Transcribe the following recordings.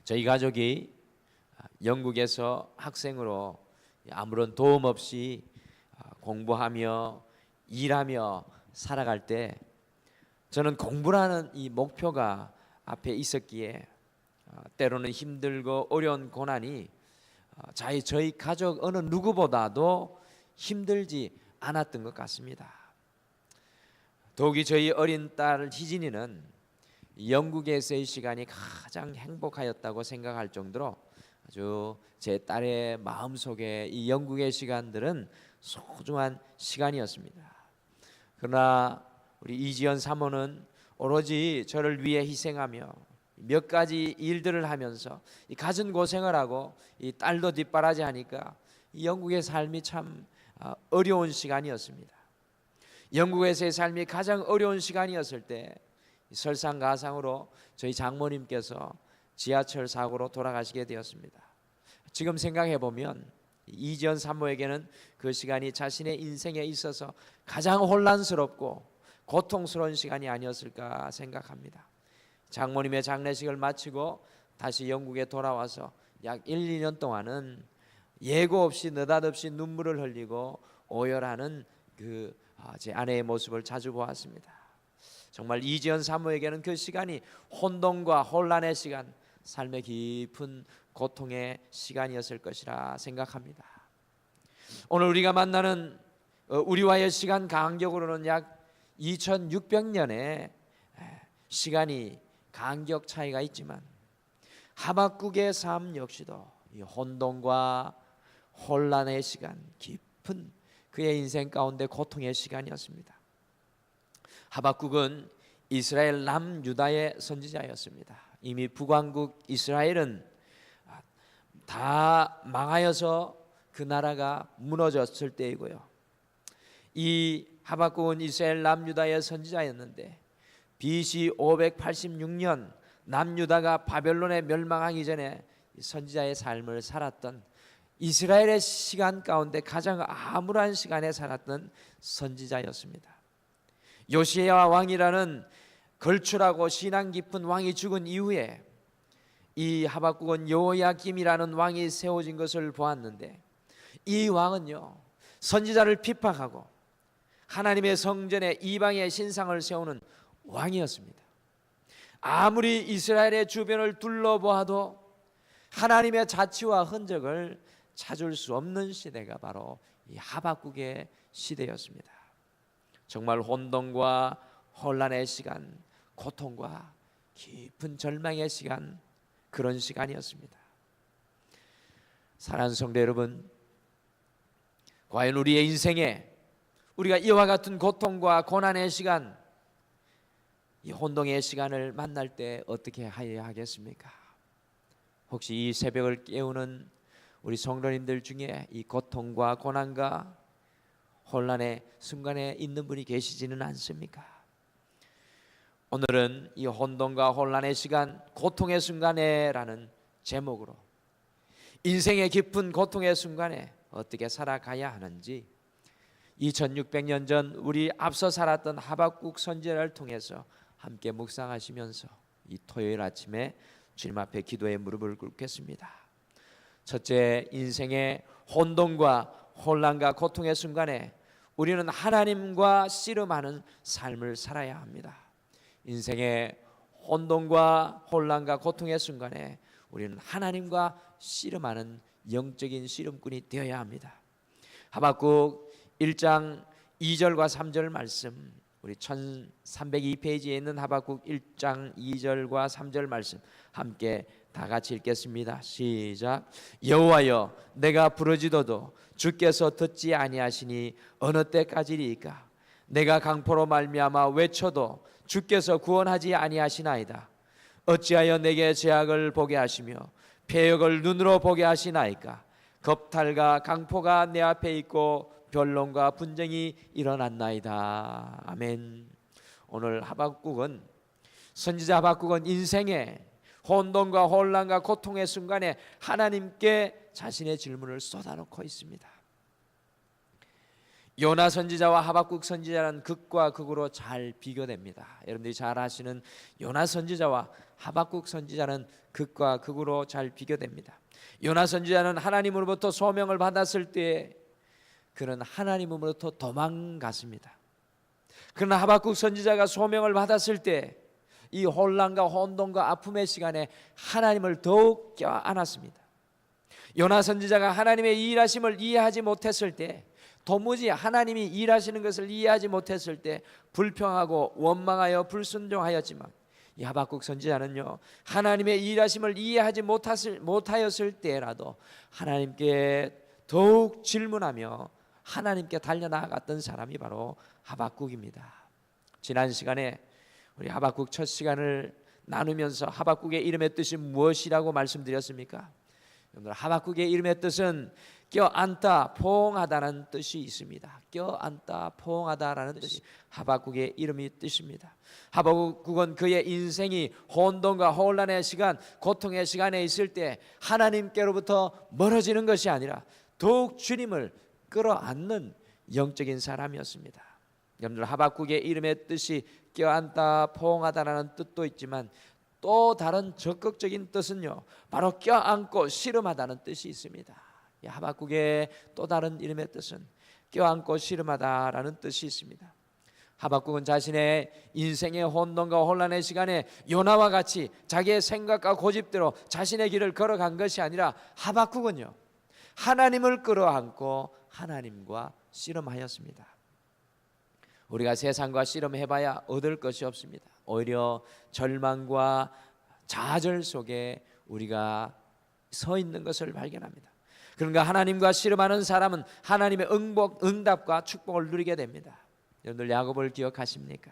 저희 가족이 영국에서 학생으로 아무런 도움 없이 공부하며 일하며 살아갈 때 저는 공부라는 이 목표가 앞에 있었기에 때로는 힘들고 어려운 고난이 저희 가족 어느 누구보다도 힘들지 않았던 것 같습니다. 더욱이 저희 어린 딸 희진이는 영국에서의 시간이 가장 행복하였다고 생각할 정도로 아주 제 딸의 마음속에 이 영국의 시간들은 소중한 시간이었습니다. 그러나 우리 이지연 사모는 오로지 저를 위해 희생하며 몇 가지 일들을 하면서 이 갖은 고생을 하고 이 딸도 뒷바라지하니까 이 영국의 삶이 참 어려운 시간이었습니다. 영국에서의 삶이 가장 어려운 시간이었을 때 설상가상으로 저희 장모님께서 지하철 사고로 돌아가시게 되었습니다. 지금 생각해 보면 이지연 사모에게는 그 시간이 자신의 인생에 있어서 가장 혼란스럽고 고통스러운 시간이 아니었을까 생각합니다. 장모님의 장례식을 마치고 다시 영국에 돌아와서 약 1, 2년 동안은 예고 없이 느닷없이 눈물을 흘리고 오열하는 제 아내의 모습을 자주 보았습니다. 정말 이지연 사모에게는 그 시간이 혼돈과 혼란의 시간, 삶의 깊은 고통의 시간이었을 것이라 생각합니다. 오늘 우리가 만나는 우리와의 시간 간격으로는 약 2600년의 시간이 간격 차이가 있지만 하박국의 삶 역시도 이 혼돈과 혼란의 시간, 깊은 그의 인생 가운데 고통의 시간이었습니다. 하박국은 이스라엘 남유다의 선지자였습니다. 이미 북왕국 이스라엘은 다 망하여서 그 나라가 무너졌을 때이고요. 이 하박국은 이스라엘 남유다의 선지자였는데 BC 586년 남유다가 바벨론에 멸망하기 전에 선지자의 삶을 살았던 이스라엘의 시간 가운데 가장 암울한 시간에 살았던 선지자였습니다. 요시야 왕이라는 걸출하고 신앙 깊은 왕이 죽은 이후에 이 하박국은 여호야김이라는 왕이 세워진 것을 보았는데 이 왕은요 선지자를 핍박하고 하나님의 성전에 이방의 신상을 세우는 왕이었습니다. 아무리 이스라엘의 주변을 둘러보아도 하나님의 자취와 흔적을 찾을 수 없는 시대가 바로 이 하박국의 시대였습니다. 정말 혼돈과 혼란의 시간, 고통과 깊은 절망의 시간, 그런 시간이었습니다. 사랑하는 성도 여러분, 과연 우리의 인생에 우리가 이와 같은 고통과 고난의 시간, 이 혼돈의 시간을 만날 때 어떻게 해야 하겠습니까? 혹시 이 새벽을 깨우는 우리 성도님들 중에 이 고통과 고난과 혼란의 순간에 있는 분이 계시지는 않습니까? 오늘은 이 혼돈과 혼란의 시간, 고통의 순간에라는 제목으로 인생의 깊은 고통의 순간에 어떻게 살아가야 하는지 2600년 전 우리 앞서 살았던 하박국 선지자를 통해서 함께 묵상하시면서 이 토요일 아침에 주님 앞에 기도의 무릎을 꿇겠습니다. 첫째, 인생의 혼돈과 혼란과 고통의 순간에 우리는 하나님과 씨름하는 삶을 살아야 합니다. 인생의 혼돈과 혼란과 고통의 순간에 우리는 하나님과 씨름하는 영적인 씨름꾼이 되어야 합니다. 하박국 1장 2절과 3절 말씀, 우리 1302페이지에 있는 하박국 1장 2절과 3절 말씀 함께 다 같이 읽겠습니다. 시작. 여호와여, 내가 부르짖어도 주께서 듣지 아니하시니 어느 때까지리이까? 내가 강포로 말미암아 외쳐도 주께서 구원하지 아니하시나이다. 어찌하여 내게 죄악을 보게 하시며 패역을 눈으로 보게 하시나이까? 겁탈과 강포가 내 앞에 있고 변론과 분쟁이 일어났나이다. 아멘. 오늘 선지자 하박국은 인생의 혼돈과 혼란과 고통의 순간에 하나님께 자신의 질문을 쏟아놓고 있습니다. 요나 선지자와 하박국 선지자는 극과 극으로 잘 비교됩니다. 여러분들이 잘 아시는 요나 선지자와 하박국 선지자는 극과 극으로 잘 비교됩니다. 요나 선지자는 하나님으로부터 소명을 받았을 때 그는 하나님으로부터 도망갔습니다. 그러나 하박국 선지자가 소명을 받았을 때 이 혼란과 혼돈과 아픔의 시간에 하나님을 더욱 껴안았습니다. 요나 선지자가 하나님의 일하심을 이해하지 못했을 때, 도무지 하나님이 일하시는 것을 이해하지 못했을 때 불평하고 원망하여 불순종하였지만, 이 하박국 선지자는요, 하나님의 일하심을 이해하지 못하였을 때라도 하나님께 더욱 질문하며 하나님께 달려나갔던 사람이 바로 하박국입니다. 지난 시간에 우리 하박국 첫 시간을 나누면서 하박국의 이름의 뜻이 무엇이라고 말씀드렸습니까? 여러분, 하박국의 이름의 뜻은 껴안다, 포옹하다라는 뜻이 있습니다. 껴안다, 포옹하다라는 뜻이 하박국의 이름의 뜻입니다. 하박국은 그의 인생이 혼돈과 혼란의 시간, 고통의 시간에 있을 때 하나님께로부터 멀어지는 것이 아니라 더욱 주님을 끌어안는 영적인 사람이었습니다. 여러분들, 하박국의 이름의 뜻이 껴안다, 포옹하다라는 뜻도 있지만 또 다른 적극적인 뜻은요, 바로 껴안고 씨름하다는 뜻이 있습니다. 하박국의 또 다른 이름의 뜻은 껴안고 씨름하다라는 뜻이 있습니다. 하박국은 자신의 인생의 혼돈과 혼란의 시간에 요나와 같이 자기의 생각과 고집대로 자신의 길을 걸어간 것이 아니라 하박국은요, 하나님을 끌어안고 하나님과 씨름하였습니다. 우리가 세상과 씨름해봐야 얻을 것이 없습니다. 오히려 절망과 좌절 속에 우리가 서 있는 것을 발견합니다. 그러니까 하나님과 씨름하는 사람은 하나님의 응답과 축복을 누리게 됩니다. 여러분들, 야곱을 기억하십니까?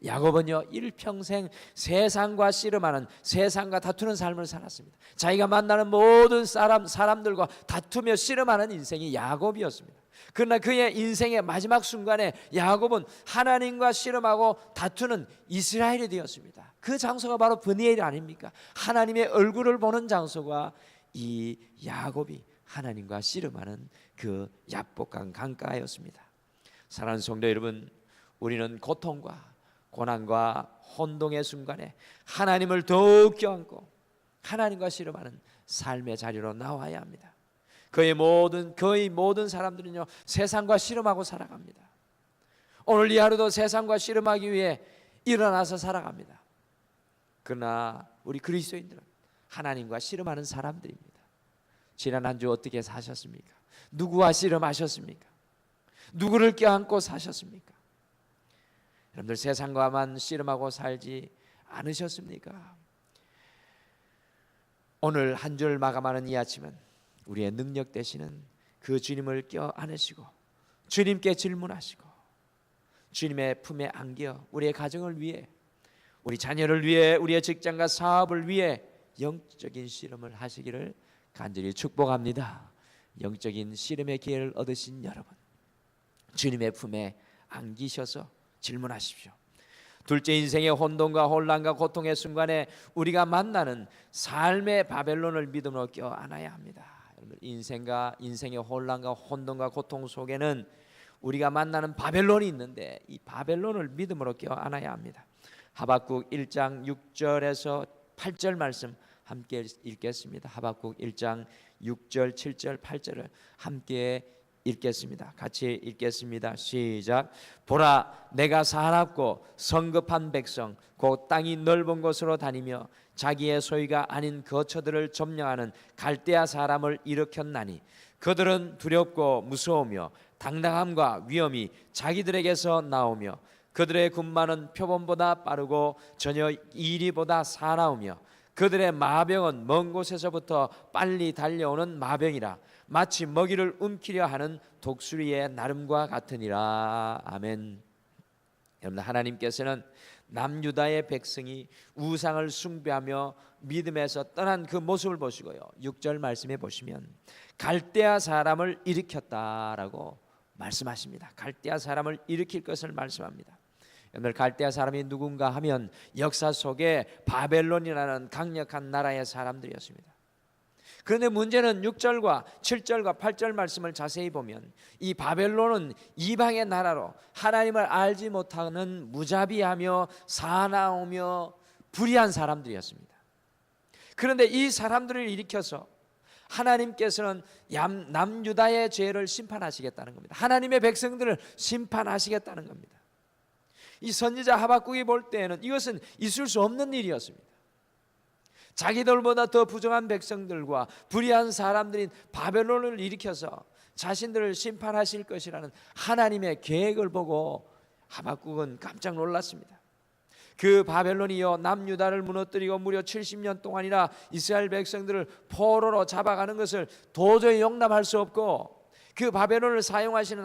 야곱은요, 일평생 세상과 씨름하는, 세상과 다투는 삶을 살았습니다. 자기가 만나는 모든 사람들과 다투며 씨름하는 인생이 야곱이었습니다. 그러나 그의 인생의 마지막 순간에 야곱은 하나님과 씨름하고 다투는 이스라엘이 되었습니다. 그 장소가 바로 브니엘 아닙니까? 하나님의 얼굴을 보는 장소가 이 야곱이 하나님과 씨름하는 그 야복강 강가였습니다. 사랑하는 성도 여러분, 우리는 고통과 고난과 혼동의 순간에 하나님을 더욱 껴안고 하나님과 씨름하는 삶의 자리로 나와야 합니다. 거의 모든 사람들은요, 세상과 씨름하고 살아갑니다. 오늘 이 하루도 세상과 씨름하기 위해 일어나서 살아갑니다. 그러나 우리 그리스도인들은 하나님과 씨름하는 사람들입니다. 지난 한 주 어떻게 사셨습니까? 누구와 씨름하셨습니까? 누구를 껴안고 사셨습니까? 여러분들, 세상과만 씨름하고 살지 않으셨습니까? 오늘 한 주를 마감하는 이 아침은 우리의 능력 되시는 그 주님을 껴안으시고 주님께 질문하시고 주님의 품에 안겨 우리의 가정을 위해, 우리 자녀를 위해, 우리의 직장과 사업을 위해 영적인 씨름을 하시기를 간절히 축복합니다. 영적인 씨름의 기회를 얻으신 여러분, 주님의 품에 안기셔서 질문하십시오. 둘째, 인생의 혼돈과 혼란과 고통의 순간에 우리가 만나는 삶의 바벨론을 믿음으로 껴안아야 합니다. 인생의 혼란과 혼돈과 고통 속에는 우리가 만나는 바벨론이 있는데 이 바벨론을 믿음으로 껴안아야 합니다. 하박국 1장 6절에서 8절 말씀 함께 읽겠습니다. 하박국 1장 6절, 7절, 8절을 함께 읽겠습니다. 같이 읽겠습니다. 시작. 보라, 내가 사납고 성급한 백성, 곧 땅이 넓은 곳으로 다니며 자기의 소유가 아닌 거처들을 점령하는 갈대아 사람을 일으켰나니 그들은 두렵고 무서우며 당당함과 위엄이 자기들에게서 나오며 그들의 군마는 표범보다 빠르고 전혀 이리보다 사나우며 그들의 마병은 먼 곳에서부터 빨리 달려오는 마병이라 마치 먹이를 움키려 하는 독수리의 나름과 같으니라. 아멘. 여러분, 하나님께서는 남유다의 백성이 우상을 숭배하며 믿음에서 떠난 그 모습을 보시고요, 6절 말씀에 보시면 갈대아 사람을 일으켰다라고 말씀하십니다. 갈대아 사람을 일으킬 것을 말씀합니다. 여러분, 갈대아 사람이 누군가 하면 역사 속에 바벨론이라는 강력한 나라의 사람들이었습니다. 그런데 문제는 6절과 7절과 8절 말씀을 자세히 보면 이 바벨론은 이방의 나라로 하나님을 알지 못하는 무자비하며 사나우며 불의한 사람들이었습니다. 그런데 이 사람들을 일으켜서 하나님께서는 남유다의 죄를 심판하시겠다는 겁니다. 하나님의 백성들을 심판하시겠다는 겁니다. 이 선지자 하박국이 볼 때에는 이것은 있을 수 없는 일이었습니다. 자기들보다 더 부정한 백성들과 불의한 사람들인 바벨론을 일으켜서 자신들을 심판하실 것이라는 하나님의 계획을 보고 하박국은 깜짝 놀랐습니다. 그 바벨론이요 남유다를 무너뜨리고 무려 70년 동안이나 이스라엘 백성들을 포로로 잡아가는 것을 도저히 용납할 수 없고, 그 바벨론을 사용하시는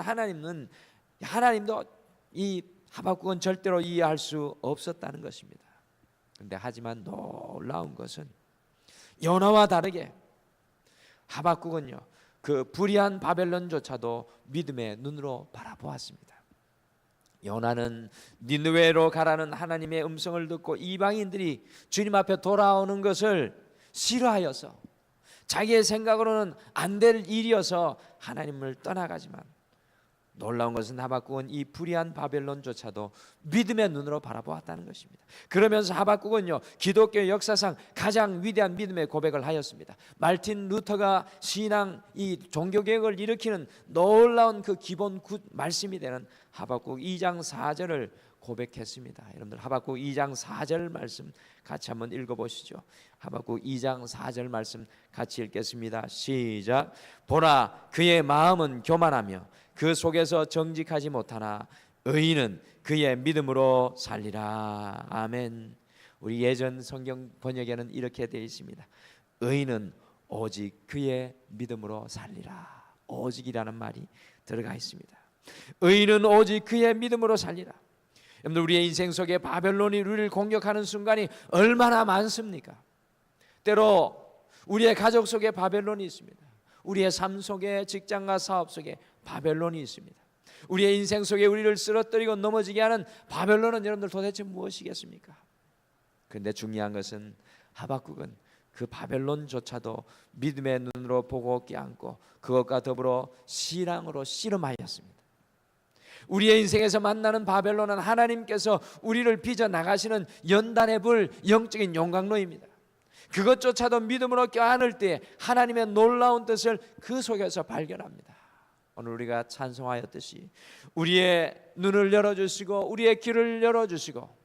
하나님도 이 하박국은 절대로 이해할 수 없었다는 것입니다. 그런데 하지만 놀라운 것은 요나와 다르게 하박국은요 그 불의한 바벨론조차도 믿음의 눈으로 바라보았습니다. 요나는 니느웨로 가라는 하나님의 음성을 듣고 이방인들이 주님 앞에 돌아오는 것을 싫어하여서 자기의 생각으로는 안 될 일이어서 하나님을 떠나가지만, 놀라운 것은 하박국은 이 불의한 바벨론조차도 믿음의 눈으로 바라보았다는 것입니다. 그러면서 하박국은요 기독교 역사상 가장 위대한 믿음의 고백을 하였습니다. 말틴 루터가 신앙 이 종교개혁을 일으키는 놀라운 그 기본 말씀이 되는 하박국 2장 4절을 고백했습니다. 여러분들 하박국 2장 4절 말씀 같이 한번 읽어보시죠. 하박국 2장 4절 말씀 같이 읽겠습니다. 시작. 보라 그의 마음은 교만하며 그 속에서 정직하지 못하나 의인은 그의 믿음으로 살리라. 아멘. 우리 예전 성경 번역에는 이렇게 되어 있습니다. 의인은 오직 그의 믿음으로 살리라. 오직이라는 말이 들어가 있습니다. 의인은 오직 그의 믿음으로 살리라. 여러분들 우리의 인생 속에 바벨론이 우리를 공격하는 순간이 얼마나 많습니까? 때로 우리의 가족 속에 바벨론이 있습니다. 우리의 삶 속에, 직장과 사업 속에 바벨론이 있습니다. 우리의 인생 속에 우리를 쓰러뜨리고 넘어지게 하는 바벨론은 여러분들 도대체 무엇이겠습니까? 그런데 중요한 것은 하박국은 그 바벨론조차도 믿음의 눈으로 보고 껴안고 그것과 더불어 신앙으로 씨름하였습니다. 우리의 인생에서 만나는 바벨론은 하나님께서 우리를 빚어나가시는 연단의 불, 영적인 용광로입니다. 그것조차도 믿음으로 껴안을 때 하나님의 놀라운 뜻을 그 속에서 발견합니다. 오늘 우리가 찬송하였듯이 우리의 눈을 열어주시고 우리의 귀를 열어주시고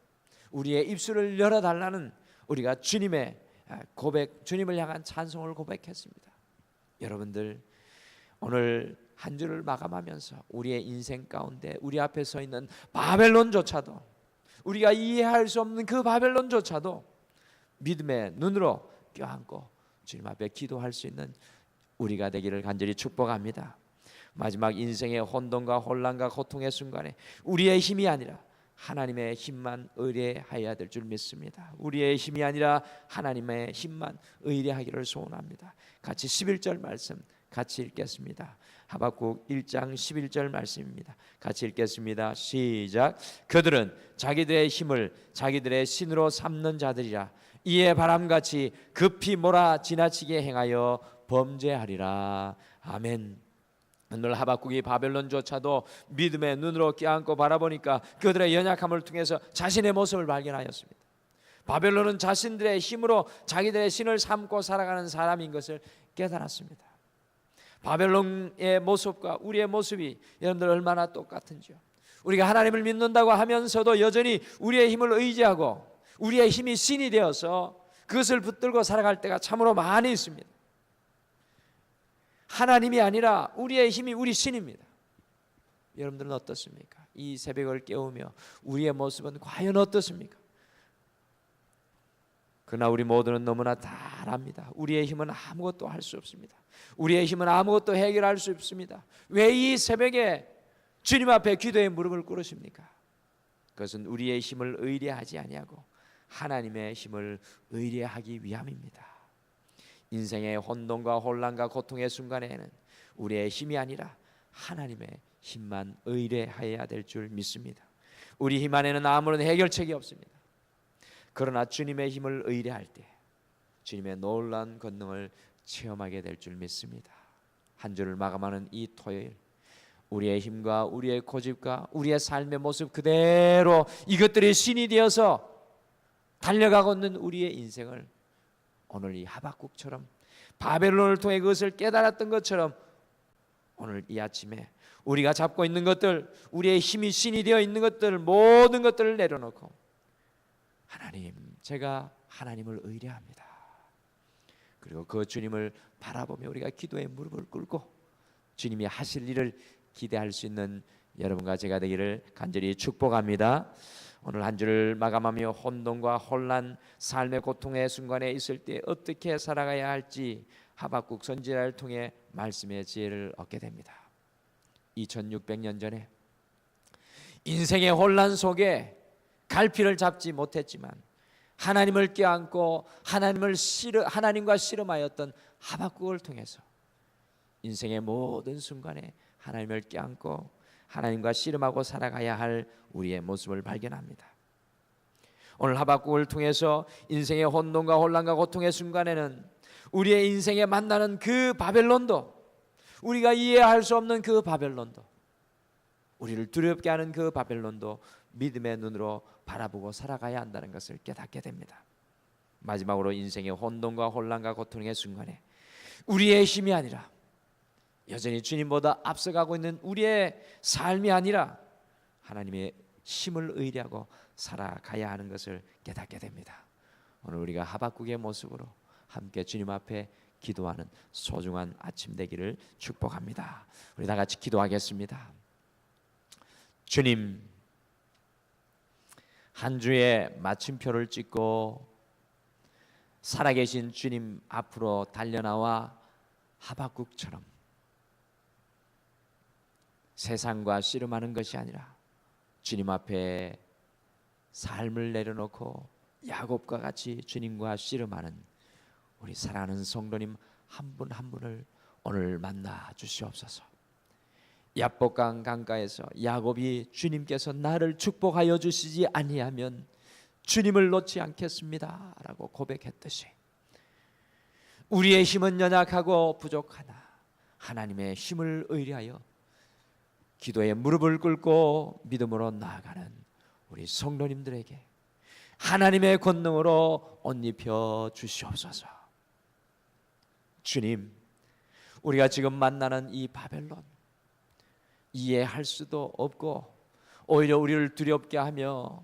우리의 입술을 열어달라는 우리가 주님의 고백, 주님을 향한 찬송을 고백했습니다. 여러분들 오늘 한 주를 마감하면서 우리의 인생 가운데 우리 앞에 서 있는 바벨론조차도, 우리가 이해할 수 없는 그 바벨론조차도 믿음의 눈으로 껴안고 주님 앞에 기도할 수 있는 우리가 되기를 간절히 축복합니다. 마지막 인생의 혼돈과 혼란과 고통의 순간에 우리의 힘이 아니라 하나님의 힘만 의뢰하여야 될 줄 믿습니다. 우리의 힘이 아니라 하나님의 힘만 의뢰하기를 소원합니다. 같이 11절 말씀 같이 읽겠습니다. 하박국 1장 11절 말씀입니다. 같이 읽겠습니다. 시작. 그들은 자기들의 힘을 자기들의 신으로 삼는 자들이라. 이에 바람같이 급히 몰아 지나치게 행하여 범죄하리라. 아멘. 오늘 하박국이 바벨론조차도 믿음의 눈으로 껴안고 바라보니까 그들의 연약함을 통해서 자신의 모습을 발견하였습니다. 바벨론은 자신들의 힘으로 자기들의 신을 삼고 살아가는 사람인 것을 깨달았습니다. 바벨론의 모습과 우리의 모습이 여러분들 얼마나 똑같은지요. 우리가 하나님을 믿는다고 하면서도 여전히 우리의 힘을 의지하고 우리의 힘이 신이 되어서 그것을 붙들고 살아갈 때가 참으로 많이 있습니다. 하나님이 아니라 우리의 힘이 우리 신입니다. 여러분들은 어떻습니까? 이 새벽을 깨우며 우리의 모습은 과연 어떻습니까? 그러나 우리 모두는 너무나 다 압니다. 우리의 힘은 아무것도 할 수 없습니다. 우리의 힘은 아무것도 해결할 수 없습니다. 왜 이 새벽에 주님 앞에 기도의 무릎을 꿇으십니까? 그것은 우리의 힘을 의뢰하지 아니하고 하나님의 힘을 의뢰하기 위함입니다. 인생의 혼돈과 혼란과 고통의 순간에는 우리의 힘이 아니라 하나님의 힘만 의뢰해야 될 줄 믿습니다. 우리 힘 안에는 아무런 해결책이 없습니다. 그러나 주님의 힘을 의뢰할 때 주님의 놀라운 권능을 체험하게 될 줄 믿습니다. 한 주를 마감하는 이 토요일, 우리의 힘과 우리의 고집과 우리의 삶의 모습 그대로 이것들이 신이 되어서 달려가고 있는 우리의 인생을 오늘 이 하박국처럼 바벨론을 통해 그것을 깨달았던 것처럼 오늘 이 아침에 우리가 잡고 있는 것들, 우리의 힘이 신이 되어 있는 것들, 모든 것들을 내려놓고 하나님, 제가 하나님을 의뢰합니다. 그리고 그 주님을 바라보며 우리가 기도에 무릎을 꿇고 주님이 하실 일을 기대할 수 있는 여러분과 제가 되기를 간절히 축복합니다. 오늘 한 주를 마감하며 혼돈과 혼란, 삶의 고통의 순간에 있을 때 어떻게 살아가야 할지 하박국 선지자를 통해 말씀의 지혜를 얻게 됩니다. 2600년 전에 인생의 혼란 속에 갈피를 잡지 못했지만 하나님을 껴안고 하나님과 씨름하였던 하박국을 통해서 인생의 모든 순간에 하나님을 껴안고 하나님과 씨름하고 살아가야 할 우리의 모습을 발견합니다. 오늘 하박국을 통해서 인생의 혼돈과 혼란과 고통의 순간에는 우리의 인생에 만나는 그 바벨론도, 우리가 이해할 수 없는 그 바벨론도, 우리를 두렵게 하는 그 바벨론도 믿음의 눈으로 바라보고 살아가야 한다는 것을 깨닫게 됩니다. 마지막으로 인생의 혼돈과 혼란과 고통의 순간에 우리의 힘이 아니라 여전히 주님보다 앞서가고 있는 우리의 삶이 아니라 하나님의 힘을 의뢰하고 살아가야 하는 것을 깨닫게 됩니다. 오늘 우리가 하박국의 모습으로 함께 주님 앞에 기도하는 소중한 아침 되기를 축복합니다. 우리 다 같이 기도하겠습니다. 주님, 한 주의 마침표를 찍고 살아계신 주님 앞으로 달려나와 하박국처럼 세상과 씨름하는 것이 아니라 주님 앞에 삶을 내려놓고 야곱과 같이 주님과 씨름하는 우리 사랑하는 성도님 한 분 한 분을 오늘 만나 주시옵소서. 야복강 강가에서 야곱이 주님께서 나를 축복하여 주시지 아니하면 주님을 놓지 않겠습니다 라고 고백했듯이 우리의 힘은 연약하고 부족하나 하나님의 힘을 의뢰하여 기도에 무릎을 꿇고 믿음으로 나아가는 우리 성도님들에게 하나님의 권능으로 옷 입혀 주시옵소서. 주님, 우리가 지금 만나는 이 바벨론 이해할 수도 없고 오히려 우리를 두렵게 하며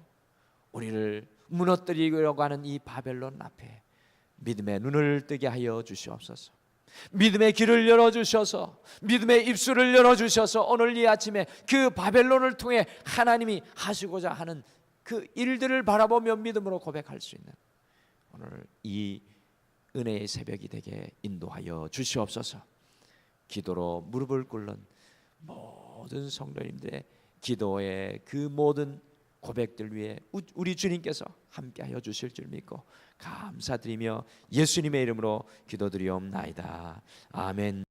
우리를 무너뜨리려고 하는 이 바벨론 앞에 믿음의 눈을 뜨게 하여 주시옵소서. 믿음의 길을 열어주셔서 믿음의 입술을 열어주셔서 오늘 이 아침에 그 바벨론을 통해 하나님이 하시고자 하는 그 일들을 바라보며 믿음으로 고백할 수 있는 오늘 이 은혜의 새벽이 되게 인도하여 주시옵소서. 기도로 무릎을 꿇는 모든 성도님들의 기도의 그 모든 고백들 위에 우리 주님께서 함께하여 주실 줄 믿고 감사드리며 예수님의 이름으로 기도드리옵나이다. 아멘.